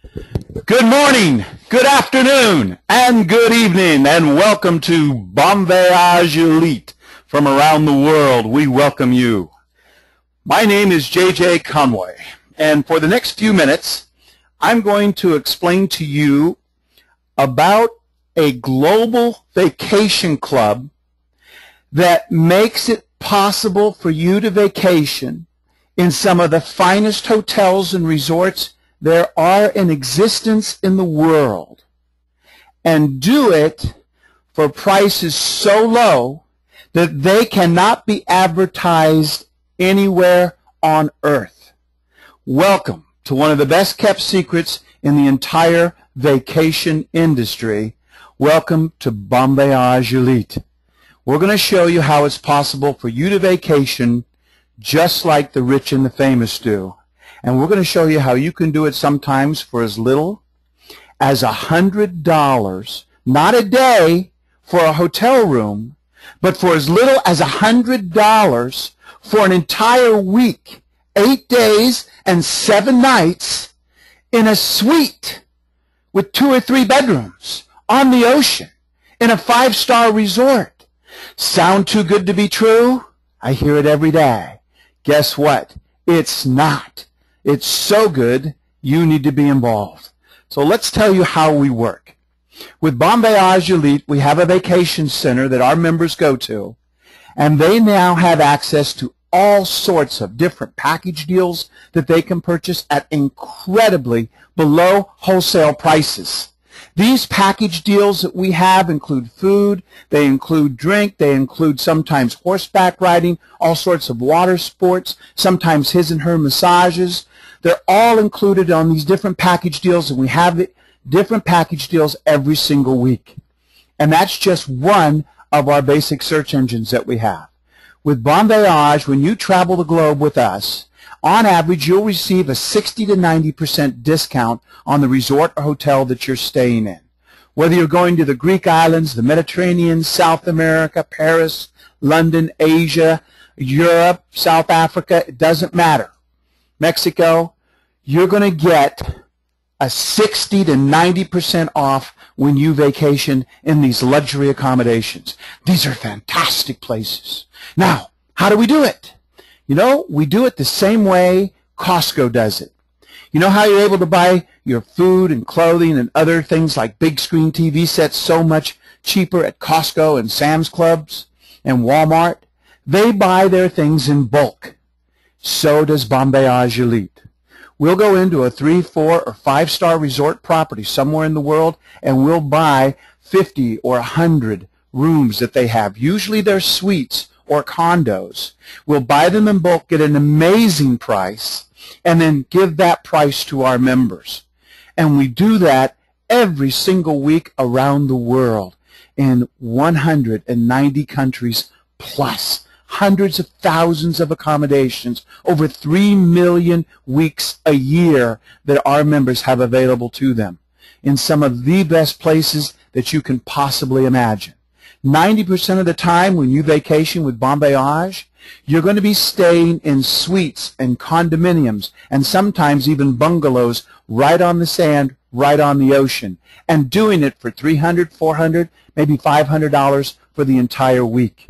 Good morning, good afternoon, and good evening, and welcome to BonVoyage Elite from around the world. We welcome you. My name is J.J. Conway, and for the next few minutes, I'm going to explain to you about a global vacation club that makes it possible for you to vacation in some of the finest hotels and resorts there are in existence in the world, and do it for prices so low that they cannot be advertised anywhere on earth. Welcome to one of the best kept secrets in the entire vacation industry. Welcome to BonVoyage Elite. We're going to show you how it's possible for you to vacation just like the rich and the famous do. And we're going to show you how you can do it sometimes for as little as $100, not a day for a hotel room, but for as little as $100 for an entire week, 8 days and 7 nights in a suite with 2 or 3 bedrooms on the ocean in a 5-star resort. Sound too good to be true? I hear it every day. Guess what? It's not. It's so good, you need to be involved. So let's tell you how we work. With BonVoyage Elite, we have a vacation center that our members go to, and they now have access to all sorts of different package deals that they can purchase at incredibly below wholesale prices. These package deals that we have include food, they include drink, they include sometimes horseback riding, all sorts of water sports, sometimes his and her massages. They're all included on these different package deals, and we have different package deals every single week. And that's just one of our basic search engines that we have. With BonVoyage, when you travel the globe with us, on average, you'll receive a 60 to 90% discount on the resort or hotel that you're staying in. Whether you're going to the Greek islands, the Mediterranean, South America, Paris, London, Asia, Europe, South Africa, it doesn't matter. Mexico, you're going to get a 60 to 90% off when you vacation in these luxury accommodations. These are fantastic places. Now, how do we do it? You know, we do it the same way Costco does it. You know how you're able to buy your food and clothing and other things like big screen TV sets so much cheaper at Costco and Sam's Clubs and Walmart? They buy their things in bulk. So does BonVoyage Elite. We'll go into a 3, 4, or 5-star resort property somewhere in the world, and we'll buy 50 or 100 rooms that they have. Usually they're suites or condos. We'll buy them in bulk, get an amazing price, and then give that price to our members. And we do that every single week around the world in 190 countries plus. Hundreds of thousands of accommodations, over 3 million weeks a year that our members have available to them in some of the best places that you can possibly imagine. 90% of the time when you vacation with BonVoyage, you're going to be staying in suites and condominiums and sometimes even bungalows right on the sand, right on the ocean, and doing it for $300, $400, maybe $500 for the entire week.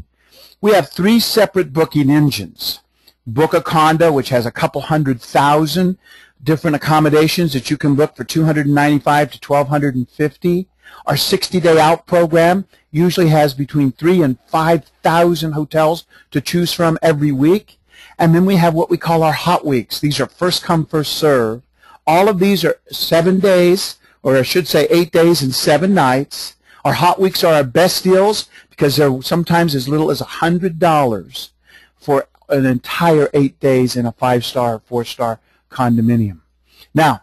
We have 3 separate booking engines. Book a Condo, which has a couple 100,000 different accommodations that you can book for $295 to $1,250. Our 60-day out program usually has between 3,000 and 5,000 hotels to choose from every week. And then we have what we call our hot weeks. These are first come, first serve. All of these are 7 days, or I should say 8 days and 7 nights. Our hot weeks are our best deals because they're sometimes as little as $100 for an entire 8 days in a 5-star or 4-star condominium. Now,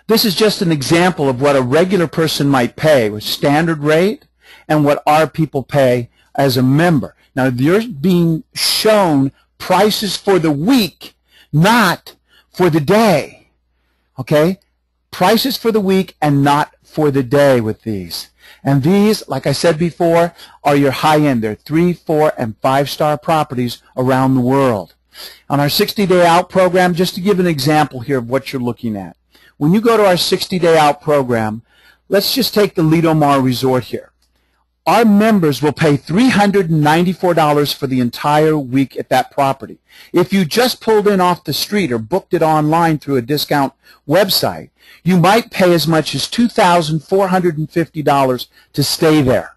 this is just an example of what a regular person might pay with standard rate and what our people pay as a member. Now, you're being shown prices for the week, not for the day. Okay? Prices for the week and not for the day with these. And these, like I said before, are your high-end. They're 3, 4, and 5-star properties around the world. On our 60-day out program, just to give an example here of what you're looking at, when you go to our 60-day out program, let's just take the Lidomar Resort here. Our members will pay $394 for the entire week at that property. If you just pulled in off the street or booked it online through a discount website, you might pay as much as $2,450 to stay there.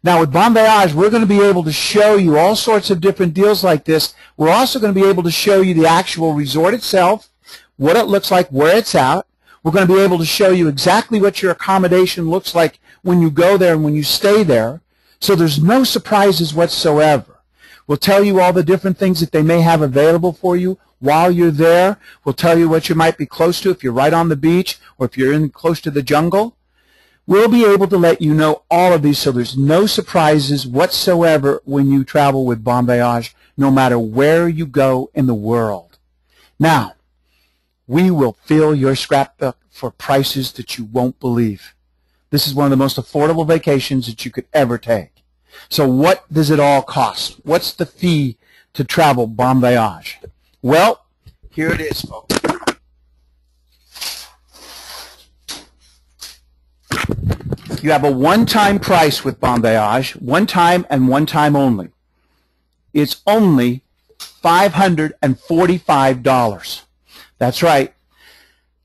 Now with BonVoyage, we're going to be able to show you all sorts of different deals like this. We're also going to be able to show you the actual resort itself, what it looks like, where it's at. We're going to be able to show you exactly what your accommodation looks like when you go there and when you stay there. So there's no surprises whatsoever. We'll tell you all the different things that they may have available for you while you're there. We'll tell you what you might be close to if you're right on the beach or if you're in close to the jungle. We'll be able to let you know all of these so there's no surprises whatsoever when you travel with BonVoyage, no matter where you go in the world. Now, we will fill your scrapbook for prices that you won't believe. This is one of the most affordable vacations that you could ever take. So what does it all cost? What's the fee to travel BonVoyage? Well, here it is, folks. You have a one-time price with BonVoyage, one time and one time only. It's only $545. That's right.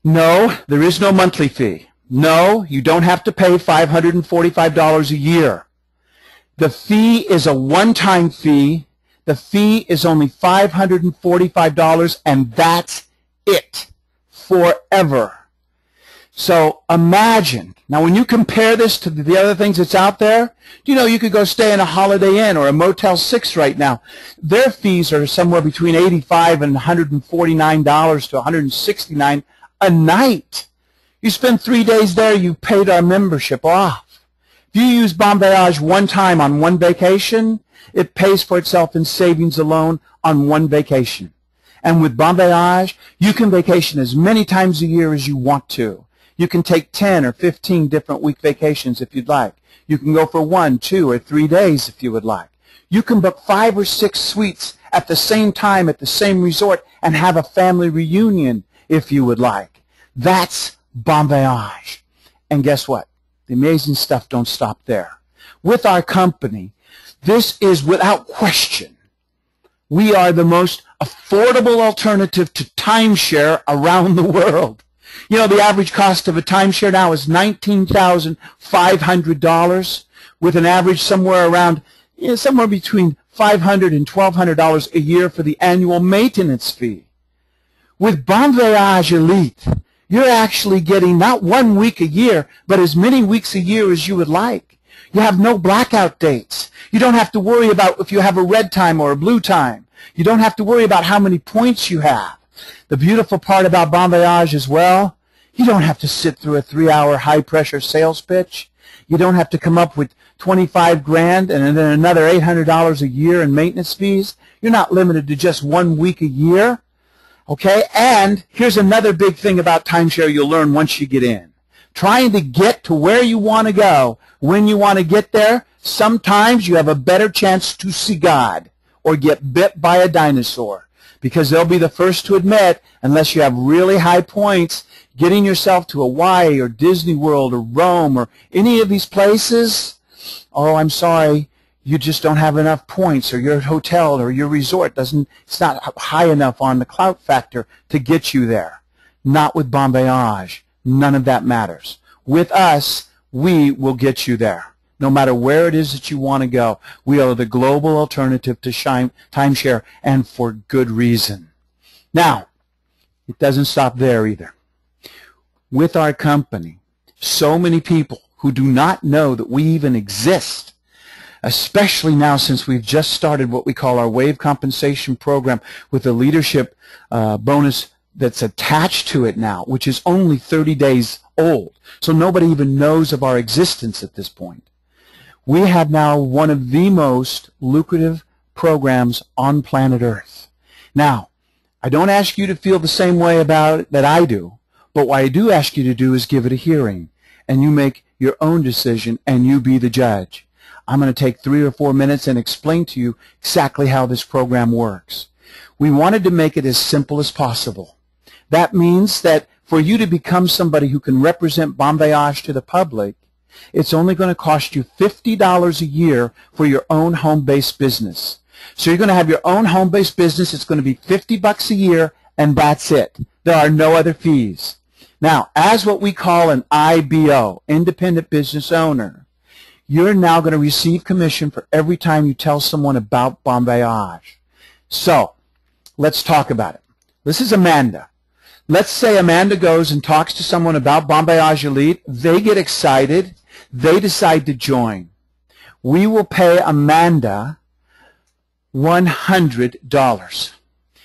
No, there is no monthly fee. No, you don't have to pay $545 a year. The fee is a one-time fee. The fee is only $545, and that's it forever. So imagine, now when you compare this to the other things that's out there, you know you could go stay in a Holiday Inn or a Motel 6 right now. Their fees are somewhere between $85 and $149 to $169 a night. You spend 3 days there, you paid our membership off. If you use BonVoyage one time on one vacation, it pays for itself in savings alone on one vacation. And with BonVoyage, you can vacation as many times a year as you want to. You can take 10 or 15 different week vacations if you'd like. You can go for 1, 2, or 3 days if you would like. You can book 5 or 6 suites at the same time at the same resort and have a family reunion if you would like. That's BonVoyage. And guess what? The amazing stuff don't stop there. With our company, this is without question. We are the most affordable alternative to timeshare around the world. You know, the average cost of a timeshare now is $19,500 with an average somewhere around, somewhere between $500 and $1,200 a year for the annual maintenance fee. With BonVoyage Elite, you're actually getting not 1 week a year, but as many weeks a year as you would like. You have no blackout dates. You don't have to worry about if you have a red time or a blue time. You don't have to worry about how many points you have. The beautiful part about BonVoyage as well, you don't have to sit through a 3-hour high-pressure sales pitch. You don't have to come up with 25 grand and then another $800 a year in maintenance fees. You're not limited to just 1 week a year. Okay, and here's another big thing about timeshare you'll learn once you get in. Trying to get to where you want to go, when you want to get there, sometimes you have a better chance to see God or get bit by a dinosaur, because they'll be the first to admit, unless you have really high points, getting yourself to Hawaii or Disney World or Rome or any of these places, oh, I'm sorry, you just don't have enough points, or your hotel or your resort it's not high enough on the clout factor to get you there. Not with BonVoyage. None of that matters. With us, we will get you there. No matter where it is that you want to go, we are the global alternative to timeshare, and for good reason. Now, it doesn't stop there either. With our company, so many people who do not know that we even exist, especially now since we've just started what we call our wave compensation program with a leadership bonus that's attached to it now, which is only 30 days old. So nobody even knows of our existence at this point. We have now one of the most lucrative programs on planet Earth. Now, I don't ask you to feel the same way about it that I do, but what I do ask you to do is give it a hearing, and you make your own decision, and you be the judge. I'm going to take 3 or 4 minutes and explain to you exactly how this program works. We wanted to make it as simple as possible. That means that for you to become somebody who can represent BonVoyage to the public, it's only going to cost you $50 a year for your own home-based business. So you're going to have your own home-based business. It's going to be $50 a year, and that's it. There are no other fees. Now, as what we call an IBO, independent business owner, you're now going to receive commission for every time you tell someone about BonVoyage. So, let's talk about it. This is Amanda. Let's say Amanda goes and talks to someone about BonVoyage Elite. They get excited. They decide to join. We will pay Amanda $100.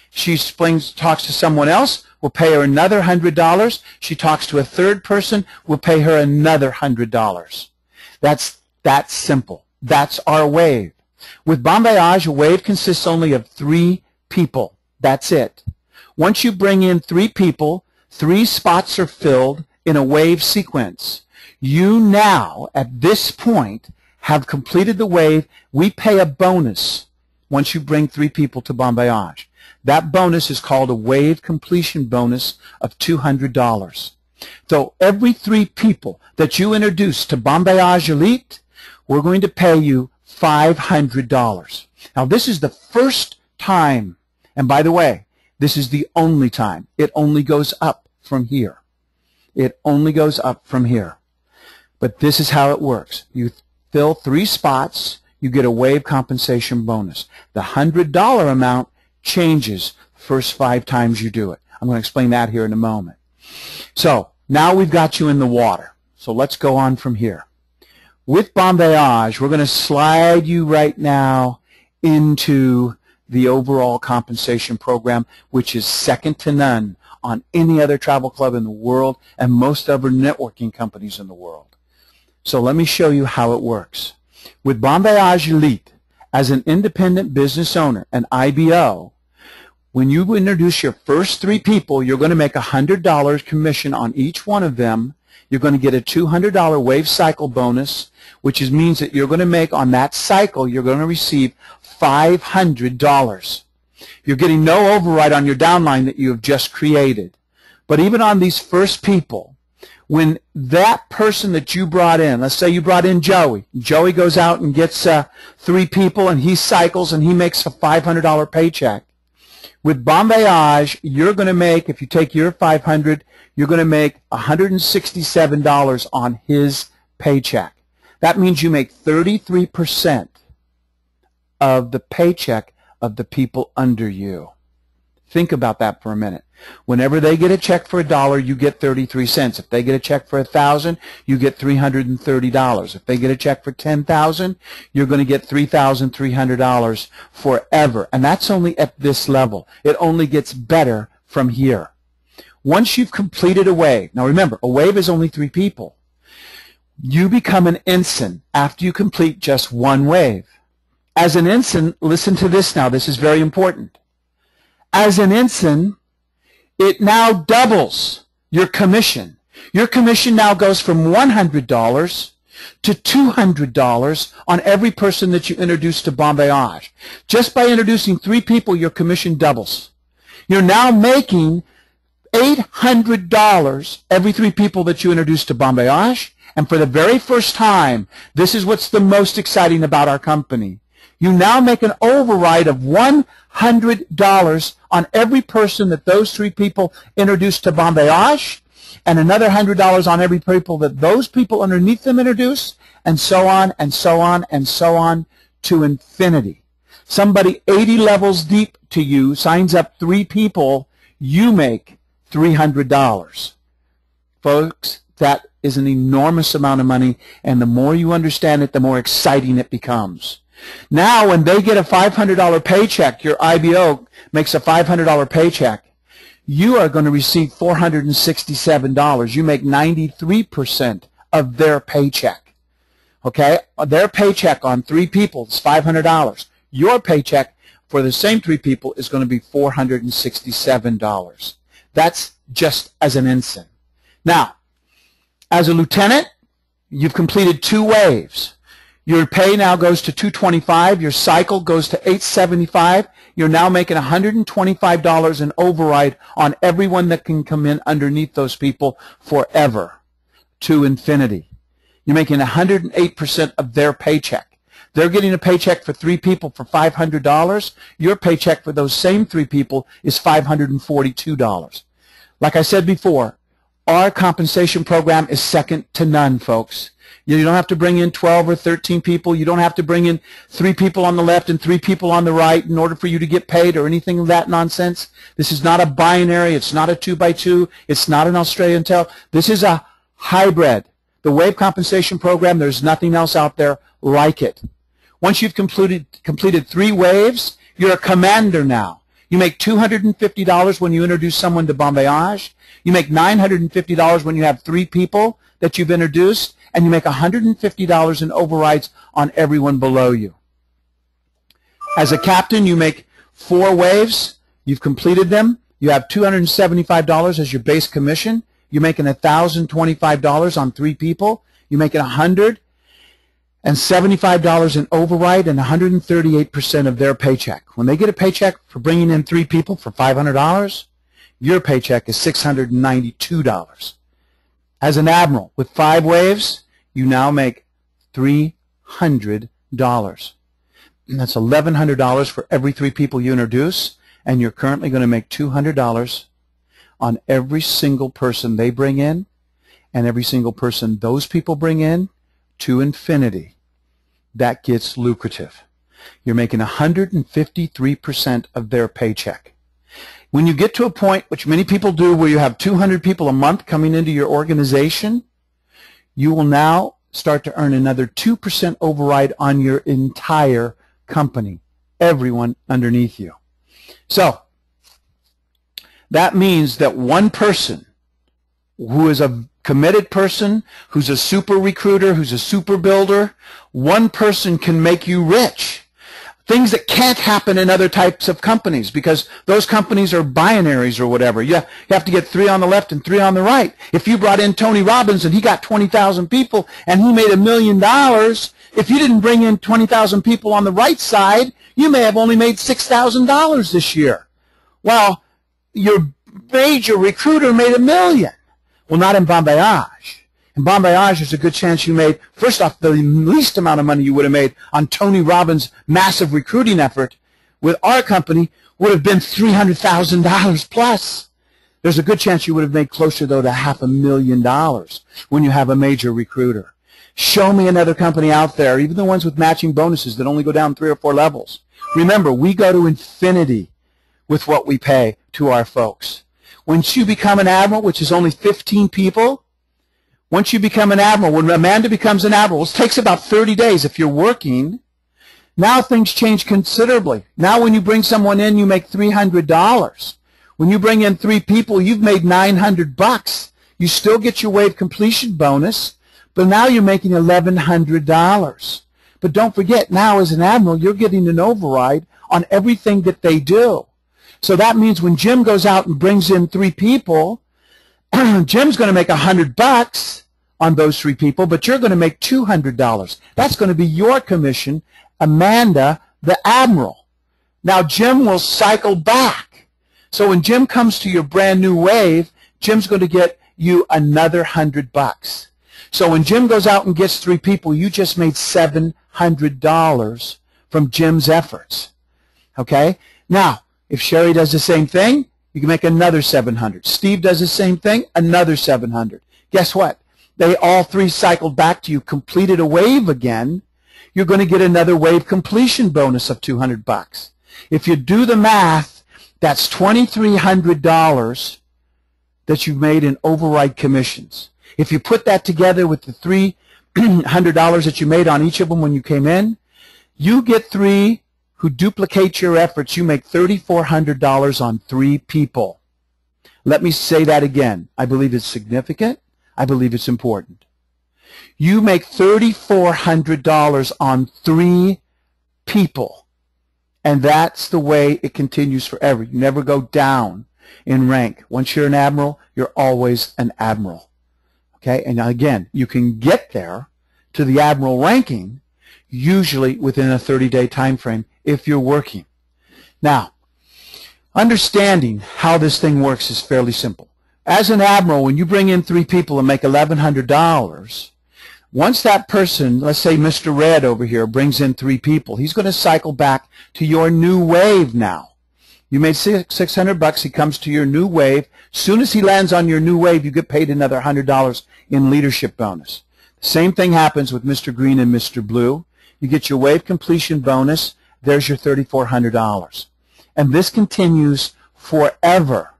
She talks to someone else. We'll pay her another $100. She talks to a third person. We'll pay her another $100. That's simple. That's our wave. With BonVoyage, a wave consists only of 3 people. That's it. Once you bring in 3 people, 3 spots are filled in a wave sequence. You now, at this point, have completed the wave. We pay a bonus once you bring 3 people to BonVoyage. That bonus is called a wave completion bonus of $200. So every 3 people that you introduce to BonVoyage Elite, we're going to pay you $500. Now, this is the first time, and by the way, this is the only time. It only goes up from here. It only goes up from here. But this is how it works. You fill 3 spots, you get a wave compensation bonus. The $100 amount changes the first 5 times you do it. I'm going to explain that here in a moment. So now we've got you in the water. So let's go on from here. With BonVoyage, we're going to slide you right now into the overall compensation program, which is second to none on any other travel club in the world and most other networking companies in the world. So let me show you how it works. With BonVoyage Elite, as an independent business owner, an IBO, when you introduce your first 3 people, you're going to make $100 commission on each one of them. You're going to get a $200 wave cycle bonus, which means that you're going to make on that cycle, you're going to receive $500. You're getting no override on your downline that you have just created. But even on these first people, when that person that you brought in, let's say you brought in Joey. Joey goes out and gets 3 people, and he cycles, and he makes a $500 paycheck. With BonVoyage, you're going to make, if you take your $500, you're going to make $167 on his paycheck. That means you make 33% of the paycheck of the people under you. Think about that for a minute. Whenever they get a check for $1, you get 33 cents. If they get a check for $1,000, you get $330. If they get a check for $10,000, you're going to get $3,300 forever. And that's only at this level. It only gets better from here. Once you've completed a wave, now remember, a wave is only 3 people. You become an ensign after you complete just 1 wave. As an ensign, listen to this now. This is very important. As an ensign, it now doubles your commission. Your commission now goes from $100 to $200 on every person that you introduce to BonVoyage. Just by introducing 3 people, your commission doubles. You're now making $800 every 3 people that you introduce to BonVoyage. And for the very first time, this is what's the most exciting about our company. You now make an override of $100 on every person that those 3 people introduce to BonVoyage, and another $100 on every people that those people underneath them introduce, and so on, and so on, and so on to infinity. Somebody 80 levels deep to you signs up 3 people, you make $300. Folks, that is an enormous amount of money, and the more you understand it, the more exciting it becomes. Now, when they get a $500 paycheck, your IBO makes a $500 paycheck, you are going to receive $467. You make 93% of their paycheck. Okay? Their paycheck on 3 people is $500. Your paycheck for the same 3 people is going to be $467. That's just as an ensign. Now, as a lieutenant, you've completed 2 waves. Your pay now goes to $225. Your cycle goes to $875. You're now making $125 in override on everyone that can come in underneath those people forever to infinity. You're making 108% of their paycheck. They're getting a paycheck for 3 people for $500. Your paycheck for those same 3 people is $542. Like I said before, our compensation program is second to none, folks. You don't have to bring in 12 or 13 people. You don't have to bring in 3 people on the left and 3 people on the right in order for you to get paid or anything of that nonsense. This is not a binary. It's not a 2x2. It's not an Australian tail. This is a hybrid. The wave compensation program, there's nothing else out there like it. Once you've completed 3 waves, you're a commander now. You make $250 when you introduce someone to BonVoyage. You make $950 when you have 3 people that you've introduced, and you make $150 in overrides on everyone below you. As a captain, you make 4 waves. You've completed them. You have $275 as your base commission. You're making $1,025 on 3 people. You're making $175 in override and 138% of their paycheck. When they get a paycheck for bringing in 3 people for $500, your paycheck is $692. As an admiral with 5 waves, you now make $300. And that's $1,100 for every 3 people you introduce, and you're currently going to make $200 on every single person they bring in and every single person those people bring in to infinity. That gets lucrative. You're making 153% of their paycheck. When you get to a point, which many people do, where you have 200 people a month coming into your organization, you will now start to earn another 2% override on your entire company, everyone underneath you. So that means that one person who is a committed person, who's a super recruiter, who's a super builder, one person can make you rich. Things that can't happen in other types of companies, because those companies are binaries or whatever. You have to get 3 on the left and 3 on the right. If you brought in Tony Robbins and he got 20,000 people and he made $1 million, if you didn't bring in 20,000 people on the right side, you may have only made $6,000 this year. Well, your major recruiter made $1 million. Well, not in BonVoyage. In BonVoyage, there's a good chance you made, first off, the least amount of money you would have made on Tony Robbins' massive recruiting effort with our company would have been $300,000 plus. There's a good chance you would have made closer, though, to $500,000 when you have a major recruiter. Show me another company out there, even the ones with matching bonuses that only go down 3 or 4 levels. Remember, we go to infinity with what we pay to our folks. Once you become an admiral, which is only 15 people, once you become an admiral, when Amanda becomes an admiral, it takes about 30 days if you're working. Now things change considerably. Now when you bring someone in, you make $300. When you bring in 3 people, you've made $900. You still get your wave completion bonus, but now you're making $1,100. But don't forget, now as an admiral, you're getting an override on everything that they do. So that means when Jim goes out and brings in 3 people, Jim's going to make $100 on those 3 people, but you're going to make $200. That's going to be your commission, Amanda, the admiral. Now Jim will cycle back. So when Jim comes to your brand new wave, Jim's going to get you another $100. So when Jim goes out and gets 3 people, you just made $700 from Jim's efforts. Okay? Now, if Sherry does the same thing, you can make another $700. Steve does the same thing, another $700. Guess what? They all 3 cycled back to you, completed a wave again. You're going to get another wave completion bonus of $200. If you do the math, that's $2,300 that you've made in override commissions. If you put that together with the $300 that you made on each of them when you came in, you get 3 who duplicate your efforts. You make $3,400 on 3 people. Let me say that again. I believe it's significant. I believe it's important. You make $3,400 on 3 people. And that's the way it continues forever. You never go down in rank. Once you're an admiral, you're always an admiral. Okay? And again, you can get there to the admiral ranking usually within a 30-day time frame if you're working. Now, understanding how this thing works is fairly simple. As an admiral, when you bring in 3 people and make $1,100, once that person, let's say Mr. Red over here, brings in 3 people, he's going to cycle back to your new wave now. You made $600. He comes to your new wave. As soon as he lands on your new wave, you get paid another $100 in leadership bonus. The same thing happens with Mr. Green and Mr. Blue. You get your wave completion bonus. There's your $3,400. And this continues forever.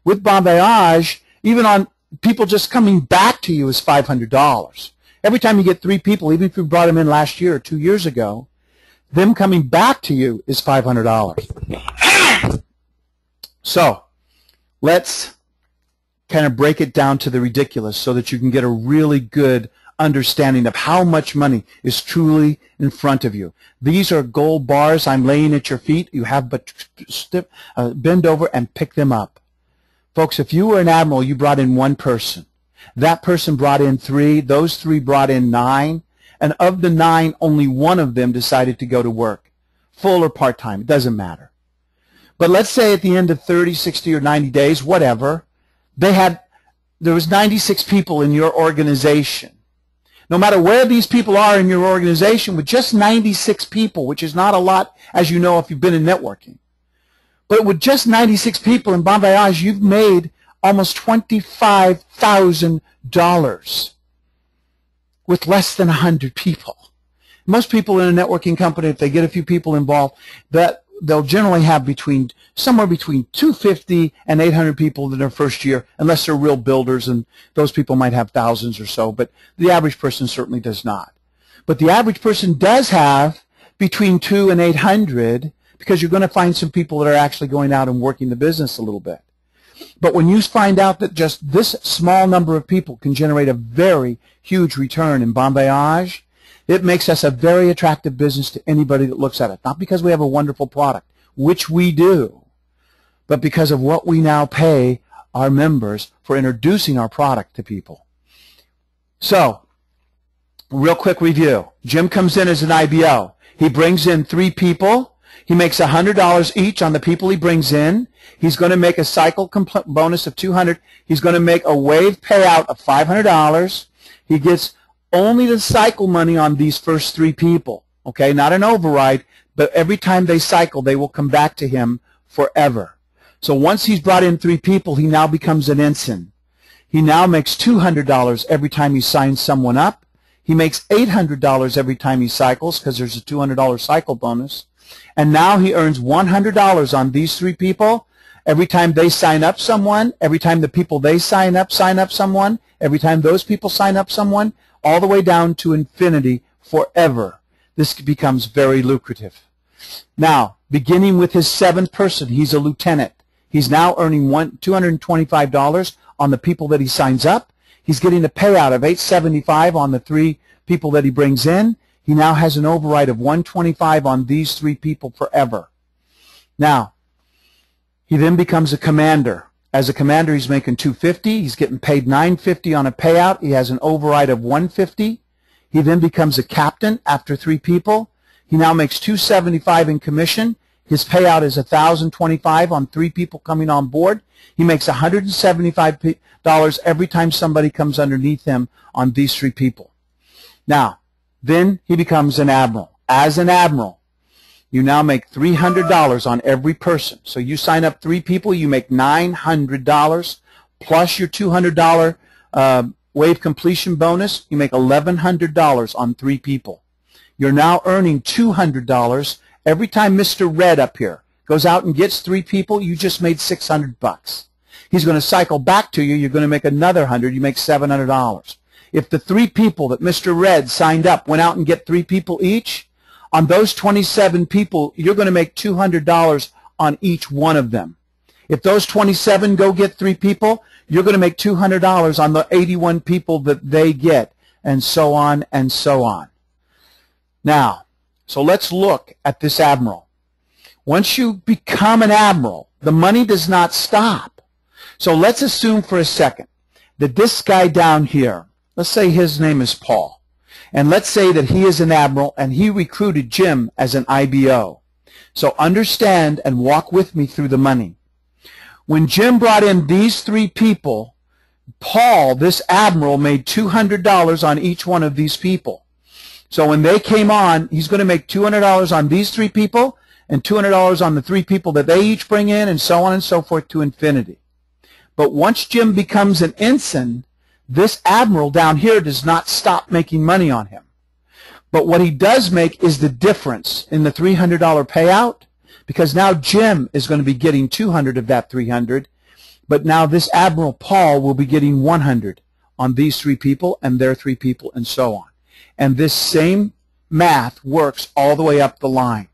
With BonVoyage, even on people just coming back to you is $500. Every time you get 3 people, even if you brought them in last year or 2 years ago, them coming back to you is $500. So let's kind of break it down to the ridiculous so that you can get a really good understanding of how much money is truly in front of you. These are gold bars I'm laying at your feet. You have but bend over and pick them up. Folks, if you were an admiral, you brought in 1 person. That person brought in 3. Those 3 brought in 9. And of the 9, only 1 of them decided to go to work, full or part-time. It doesn't matter. But let's say at the end of 30, 60, or 90 days, whatever, there was 96 people in your organization. No matter where these people are in your organization, with just 96 people, which is not a lot, as you know if you've been in networking, but with just 96 people in BonVoyage, you've made almost $25,000 with less than 100 people. Most people in a networking company, if they get a few people involved, that they'll generally have somewhere between 250 and 800 people in their first year, unless they're real builders, and those people might have thousands or so, but the average person certainly does not. But the average person does have between 200 and 800, because you're going to find some people that are actually going out and working the business a little bit. But when you find out that just this small number of people can generate a very huge return in BonVoyage, it makes us a very attractive business to anybody that looks at it. Not because we have a wonderful product, which we do, but because of what we now pay our members for introducing our product to people. So, real quick review. Jim comes in as an IBO. He brings in 3 people. He makes $100 each on the people he brings in. He's going to make a cycle bonus of $200. He's going to make a wave payout of $500. He gets only the cycle money on these first 3 people. Okay, not an override, but every time they cycle, they will come back to him forever. So once he's brought in 3 people, he now becomes an ensign. He now makes $200 every time he signs someone up. He makes $800 every time he cycles, because there's a $200 cycle bonus. And now he earns $100 on these 3 people. Every time they sign up someone, every time the people they sign up someone, every time those people sign up someone, all the way down to infinity forever. This becomes very lucrative. Now, beginning with his 7th person, he's a lieutenant. He's now earning $225 on the people that he signs up. He's getting a payout of $875 on the 3 people that he brings in. He now has an override of $125 on these 3 people forever. Now, he then becomes a commander. As a commander, he's making $250. He's getting paid $950 on a payout. He has an override of $150. He then becomes a captain after 3 people. He now makes $275 in commission. His payout is $1,025 on 3 people coming on board. He makes $175 every time somebody comes underneath him on these 3 people. Now, then he becomes an admiral. As an admiral, you now make $300 on every person. So you sign up 3 people, you make $900 plus your $200 wave completion bonus. You make $1,100 on 3 people. You're now earning $200 every time Mr. Red up here goes out and gets 3 people. You just made $600. He's going to cycle back to you. You're going to make another $100. You make $700. If the 3 people that Mr. Red signed up went out and get 3 people each, on those 27 people, you're going to make $200 on each one of them. If those 27 go get 3 people, you're going to make $200 on the 81 people that they get, and so on and so on. Now, so let's look at this admiral. Once you become an admiral, the money does not stop. So let's assume for a second that this guy down here, let's say his name is Paul, And let's say that he is an admiral and he recruited Jim as an IBO. So understand and walk with me through the money. When Jim brought in these 3 people, Paul, this admiral, made $200 on each one of these people. So when they came on, he's going to make $200 on these 3 people and $200 on the 3 people that they each bring in, and so on and so forth to infinity. But once Jim becomes an ensign, this admiral down here does not stop making money on him. But what he does make is the difference in the $300 payout, because now Jim is going to be getting $200 of that $300, but now this Admiral Paul will be getting $100 on these 3 people and their 3 people and so on. And this same math works all the way up the line.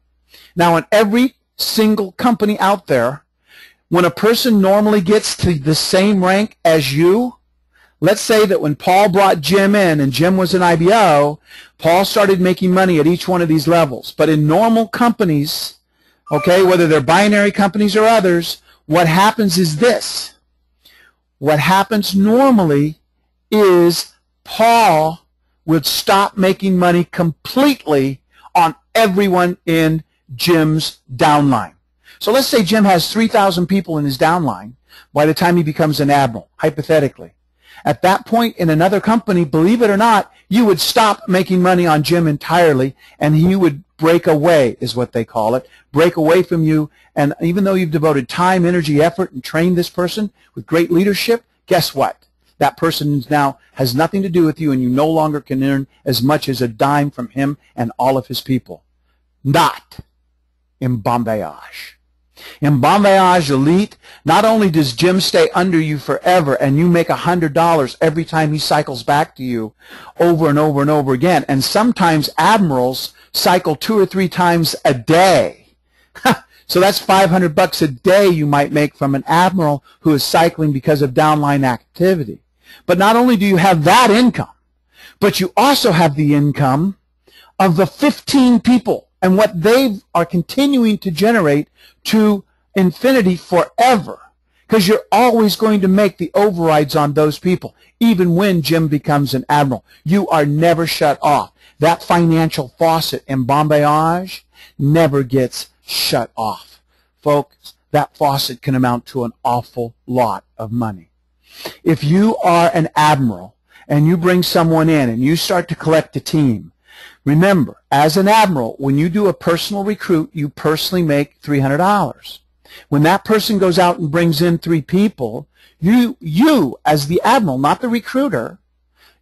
Now, in every single company out there, when a person normally gets to the same rank as you, let's say that when Paul brought Jim in and Jim was an IBO, Paul started making money at each one of these levels. But in normal companies, okay, whether they're binary companies or others, what happens is this. What happens normally is Paul would stop making money completely on everyone in Jim's downline. So let's say Jim has 3,000 people in his downline by the time he becomes an admiral, hypothetically. At that point in another company, believe it or not, you would stop making money on Jim entirely, and he would break away, is what they call it, break away from you. And even though you've devoted time, energy, effort, and trained this person with great leadership, guess what? That person now has nothing to do with you, and you no longer can earn as much as a dime from him and all of his people. Not in BonVoyage. In BonVoyage Elite, not only does Jim stay under you forever and you make $100 every time he cycles back to you over and over and over again, and sometimes admirals cycle 2 or 3 times a day. So that's $500 a day you might make from an admiral who is cycling because of downline activity. But not only do you have that income, but you also have the income of the 15 people and what they are continuing to generate to infinity forever, because you're always going to make the overrides on those people. Even when Jim becomes an admiral, you are never shut off. That financial faucet in BonVoyage never gets shut off. Folks, that faucet can amount to an awful lot of money. If you are an admiral and you bring someone in and you start to collect a team, remember, as an admiral, when you do a personal recruit, you personally make $300. When that person goes out and brings in 3 people, you as the admiral, not the recruiter,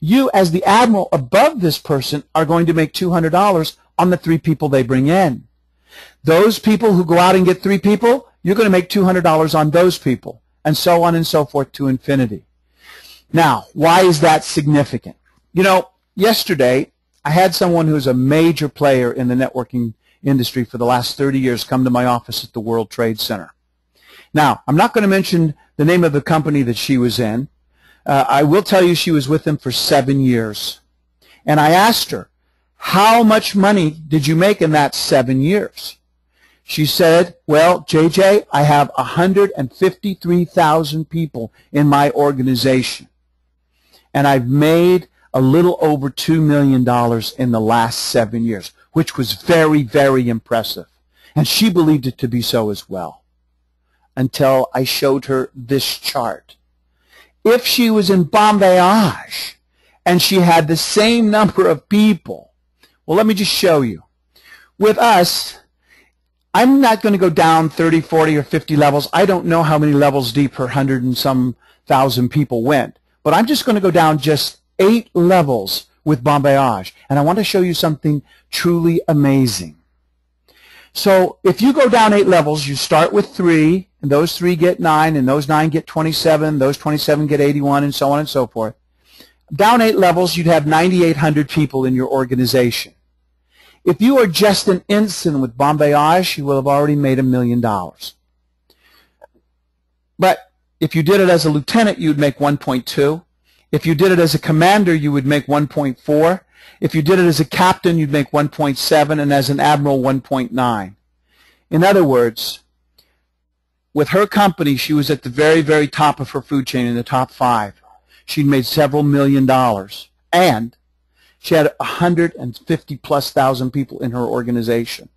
you as the admiral above this person are going to make $200 on the 3 people they bring in. Those people who go out and get 3 people, you're going to make $200 on those people, and so on and so forth to infinity. Now, why is that significant? You know, yesterday, I had someone who's a major player in the networking industry for the last 30 years come to my office at the World Trade Center. Now, I'm not going to mention the name of the company that she was in. I will tell you she was with them for 7 years. And I asked her, how much money did you make in that 7 years? She said, well, JJ, I have 153,000 people in my organization. And I've made a little over $2 million in the last 7 years, which was very, very impressive. And she believed it to be so as well, until I showed her this chart. If she was in BonVoyage and she had the same number of people, well, let me just show you. With us, I'm not going to go down 30, 40, or 50 levels. I don't know how many levels deep her 100 and some thousand people went. But I'm just going to go down just 8 levels with BonVoyage. And I want to show you something truly amazing. So if you go down 8 levels, you start with 3, and those 3 get 9, and those 9 get 27, those 27 get 81, and so on and so forth. Down 8 levels, you'd have 9,800 people in your organization. If you are just an ensign with BonVoyage, you will have already made $1 million. But if you did it as a lieutenant, you'd make 1.2. If you did it as a commander, you would make 1.4. If you did it as a captain, you'd make 1.7, and as an admiral, 1.9. In other words, with her company, she was at the very, very top of her food chain, in the top 5. She'd made several $1 million. And She had 150,000+ people in her organization.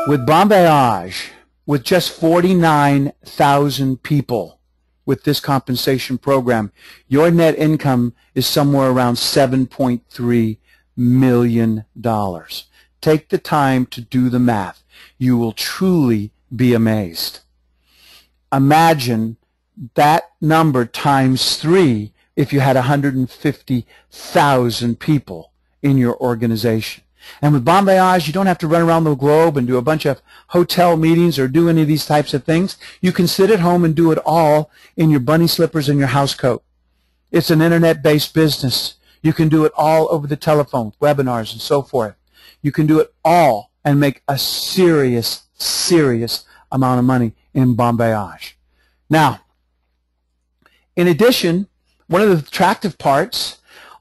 With BonVoyage, with just 49,000 people with this compensation program, your net income is somewhere around $7.3 million. Take the time to do the math. You will truly be amazed. Imagine that number times 3 if you had 150,000 people in your organization. And with BonVoyage, you don't have to run around the globe and do a bunch of hotel meetings or do any of these types of things. You can sit at home and do it all in your bunny slippers and your house coat. It's an internet-based business. You can do it all over the telephone, webinars, and so forth. You can do it all and make a serious amount of money in BonVoyage. Now, in addition, one of the attractive parts,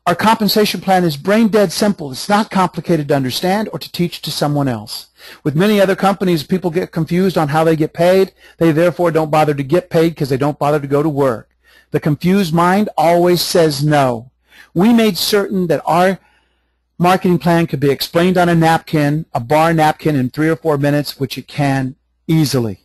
our compensation plan is brain dead simple. It's not complicated to understand or to teach to someone else. With many other companies, people get confused on how they get paid. They therefore don't bother to get paid because they don't bother to go to work. The confused mind always says no. We made certain that our marketing plan could be explained on a napkin, a bar napkin, in 3 or 4 minutes, which it can easily.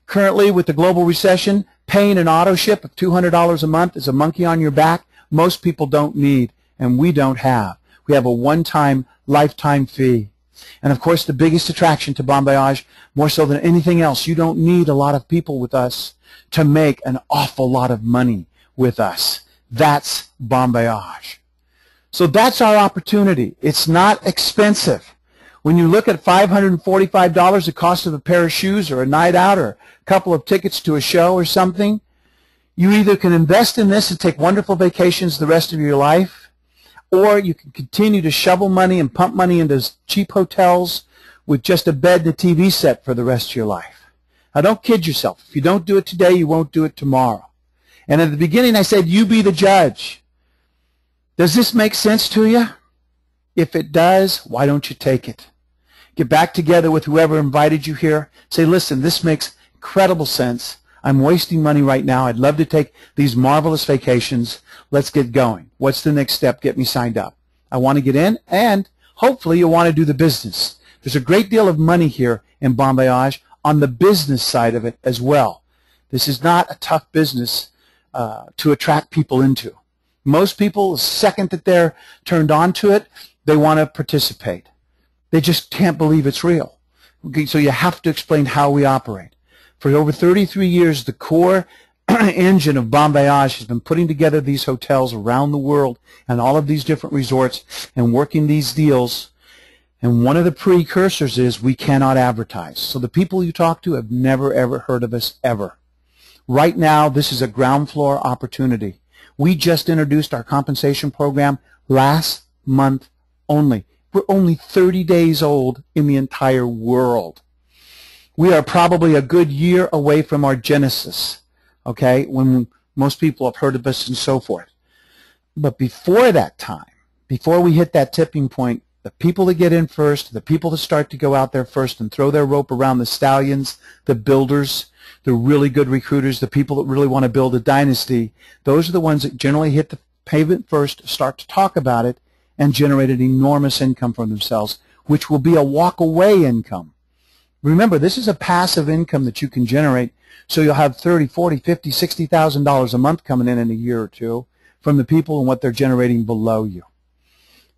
Currently, with the global recession, paying an auto ship of $200 a month is a monkey on your back most people don't need, and we don't have. We have a one-time, lifetime fee. And of course, the biggest attraction to BonVoyage, more so than anything else, you don't need a lot of people with us to make an awful lot of money with us. That's BonVoyage. So that's our opportunity. It's not expensive. When you look at $545, the cost of a pair of shoes or a night out or a couple of tickets to a show or something, you either can invest in this and take wonderful vacations the rest of your life, or you can continue to shovel money and pump money into cheap hotels with just a bed and a TV set for the rest of your life. Now, don't kid yourself. If you don't do it today, you won't do it tomorrow. And at the beginning, I said, you be the judge. Does this make sense to you? If it does, why don't you take it? Get back together with whoever invited you here. Say, listen, this makes incredible sense. I'm wasting money right now. I'd love to take these marvelous vacations. Let's get going. What's the next step? Get me signed up. I want to get in, and hopefully you'll want to do the business. There's a great deal of money here in BonVoyage on the business side of it as well. This is not a tough business to attract people into. Most people, the second that they're turned on to it, they want to participate. They just can't believe it's real. Okay, so you have to explain how we operate. For over 33 years, the core engine of BonVoyage has been putting together these hotels around the world and all of these different resorts and working these deals. And one of the precursors is we cannot advertise. So the people you talk to have never, ever heard of us ever. Right now, this is a ground floor opportunity. We just introduced our compensation program last month only. We're only 30 days old in the entire world. We are probably a good year away from our genesis, okay, when most people have heard of us and so forth. But before that time, before we hit that tipping point, the people that get in first, the people that start to go out there first and throw their rope around the stallions, the builders, the really good recruiters, the people that really want to build a dynasty, those are the ones that generally hit the pavement first, start to talk about it, and generate an enormous income for themselves, which will be a walk-away income. Remember, this is a passive income that you can generate, so you'll have $30,000, $40,000, $50,000, $60,000 a month coming in a year or two from the people and what they're generating below you.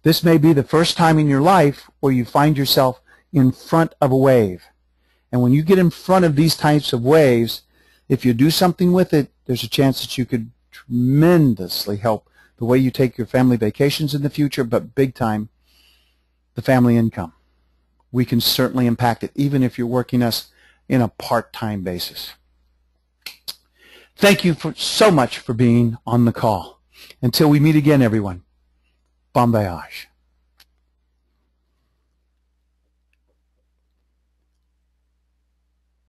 This may be the first time in your life where you find yourself in front of a wave. And when you get in front of these types of waves, if you do something with it, there's a chance that you could tremendously help the way you take your family vacations in the future, but big time, the family income. We can certainly impact it, even if you're working us in a part-time basis. Thank you so much for being on the call. Until we meet again, everyone, bon voyage.